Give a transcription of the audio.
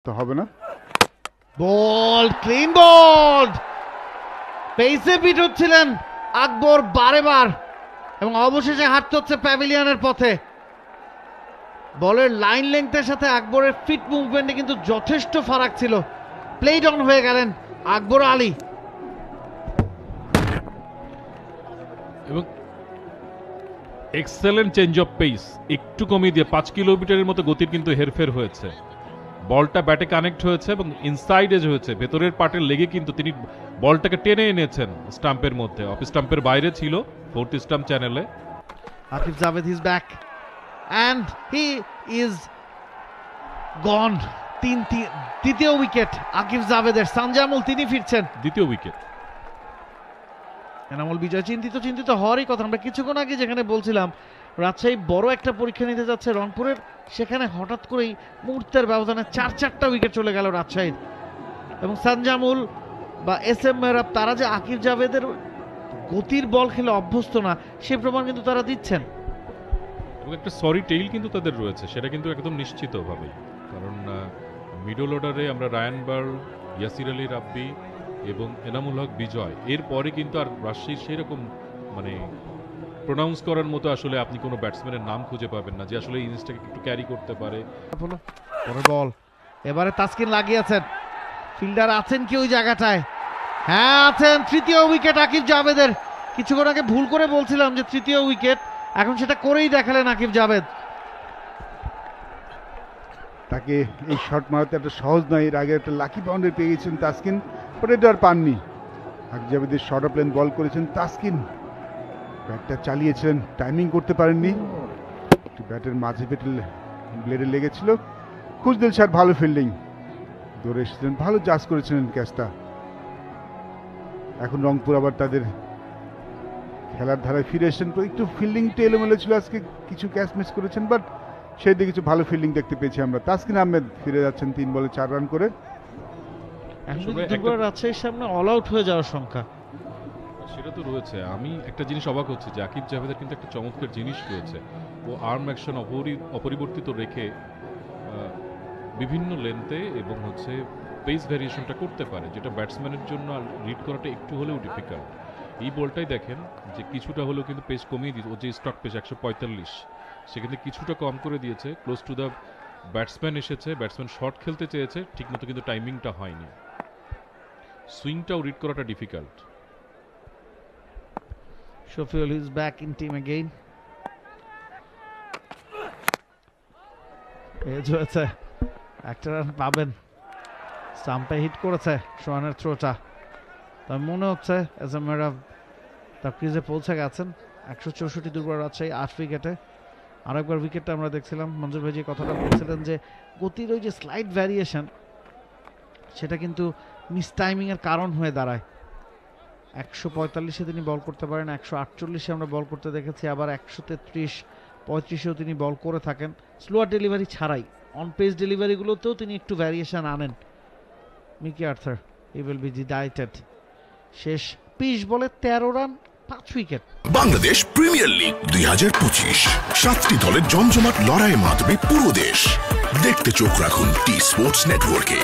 তো হবে না। বল ক্লিন বল, পেসে বিট হচ্ছিলেন আকবর বারেবার এবং অবশেষে হাঁটতে হচ্ছে প্যাভিলিয়নের পথে। বলের লাইন লেংথের সাথে আকবরের ফিট মুভমেন্টে কিন্তু যথেষ্ট ফারাক ছিল। প্লেড অন হয়ে গেলেন আকবর আলী এবং এক্সেলেন্ট চেঞ্জ অফ পেস, একটু কমিয়ে দিয়ে 5 কিলোমিটারের মতো গতির কিন্তু হেরফের হয়েছে। বলটা ব্যাটে কানেক্ট হয়েছে এবং ইনসাইড এজ হয়েছে, ভেতরের পার্টের লেগে কিন্তু তিনি বলটাকে টেনে এনেছেন স্টাম্পের মধ্যে। অফ স্টাম্পের বাইরে ছিল, ফোর্থ স্টাম্প চ্যানেলে। Aqib Javed is back and he is gone। তৃতীয় উইকেট আকিব জাভেদের। সানজামুল তিনি ফিরছেন, দ্বিতীয় উইকেট। এনামুল বিজয় চিন্তিত হওয়ারই কথা। আমরা কিছুক্ষণ আগে যেখানে বলছিলাম রাজশাহী বড় একটা পরীক্ষা নিতে যাচ্ছে রংপুরের, সেখানে হঠাৎ করেই মুহূর্তের ব্যবধানে চারটা উইকেট চলে গেল রাজশাহীর। এবং সানজামুল বা এস এম মেহরাব তারা যে আকিব জাভেদের গতির বল খেলে অভ্যস্ত না, সে প্রমাণ কিন্তু তারা দিচ্ছেন। এবং একটা সরি টেইল কিন্তু তাদের রয়েছে, সেটা কিন্তু একদম নিশ্চিতভাবেই। কারণ মিডল অর্ডারে আমরা রায়ান বার্ল, ইয়াসির আলী রাব্বি এবং এনামুল হক বিজয়, এরপরে কিন্তু আর রাজশাহীর সেরকম মানে প্রোনাউন্স করার মতো আসলে আপনি কোনো ব্যাটসম্যানের নাম খুঁজে পাবেন না যে আসলে ইনিংসটাকে একটু ক্যারি করতে পারে। বল এবারে তাসকিন লাগিয়েছেন, ফিল্ডার আছেন কি ওই জায়গাটায়? হ্যাঁ আছেন। তৃতীয় উইকেট আকিব জাভেদের। কিছুক্ষণ আগে ভুল করে বলছিলাম যে তৃতীয় উইকেট, এখন সেটা করেই দেখালেন আকিব জাভেদ। তাকে এই শট মারাতে একটা সহজ নয়। এর আগে একটা লাকি বাউন্ডারি পেয়ে গেছেন তাসকিন, পরে এটা আর পাননি। আকিব জাভেদের শর্ট অফ লেন বল করেছেন তাসকিন, ব্যাটটা চালিয়েছিলেন, টাইমিং করতে পারেননি। একটু ব্যাটের মাঝে ব্লেডে লেগেছিল। খুশদিল শাহ ভালো ফিল্ডিং, দৌড়ে এসেছিলেন, ভালো জাজ করেছিলেন ক্যাচটা। এখন রংপুর আবার তাদের খেলার ধারায় ফিরে এসেছেন। তো একটু ফিল্ডিংটা এলোমেলো ছিল আজকে, কিছু ক্যাচ মিস করেছেন, বাট সেই দিকে কিছু ভালো ফিল্ডিং দেখতে পেয়েছি আমরা। তাসকিন আহমেদ ফিরে যাচ্ছেন 3 বলে 4 রান করে। রাজশাহীর সামনে অল আউট হয়ে যাওয়ার সংখ্যা সেটা তো রয়েছে। আমি একটা জিনিস অবাক হচ্ছে যে আকিব জাভেদের কিন্তু একটা চমৎকার জিনিস রয়েছে, ও আর্ম অ্যাকশন অপরিবর্তিত রেখে বিভিন্ন লেন্থে এবং হচ্ছে পেস ভ্যারিয়েশনটা করতে পারে, যেটা ব্যাটসম্যানের জন্য রিড করাটা একটু হলেও ডিফিকাল্ট। এই বলটাই দেখেন যে কিছুটা হলেও কিন্তু পেস কমিয়ে দিয়েছে। ও যে স্টক পেস 145, সেখানে কিছুটা কম করে দিয়েছে, ক্লোজ টু দ্য ব্যাটসম্যান এসেছে। ব্যাটসম্যান শর্ট খেলতে চেয়েছে ঠিকমতো, কিন্তু টাইমিংটা হয়নি, সুইংটাও রিড করাটা difficult. Shafiul is back in team again. Edge হয়েছে, একটা রান পাবেন। স্টাম্পে হিট করেছে সোহানের থ্রোটা। তবে মনে হচ্ছে এস এম মেহরাব তার ক্রিজে পৌঁছে গেছেন। 164 দুর্বল রাজশাহী 8 উইকেটে। আরেকবার উইকেটটা আমরা দেখছিলাম, মঞ্জুর ভাই যে কথাটা বলছিলেন যে গতির ওই যে স্লাইড ভ্যারিয়েশন, সেটা কিন্তু মিস টাইমিংয়ের কারণ হয়ে দাঁড়ায়। 145-এ তিনি বল করতে পারেন, 148-এ আমরা বল করতে দেখেছি, আবার 133-35-এও তিনি বল করে থাকেন স্লোয়ার ডেলিভারি ছাড়াই। অন পেস ডেলিভারিগুলোতেও তিনি একটু ভ্যারিয়েশন আনেন। Mickey Arthur he will be delighted. শেষ 20 বলে 13 run 5 wicket. Bangladesh premier league 2025, 7টি দলের জমজমাট লড়াইয়ের মাধ্যমে পুরো দেশ দেখতে চোখ রাখুন টি স্পোর্টস নেটওয়ার্কে।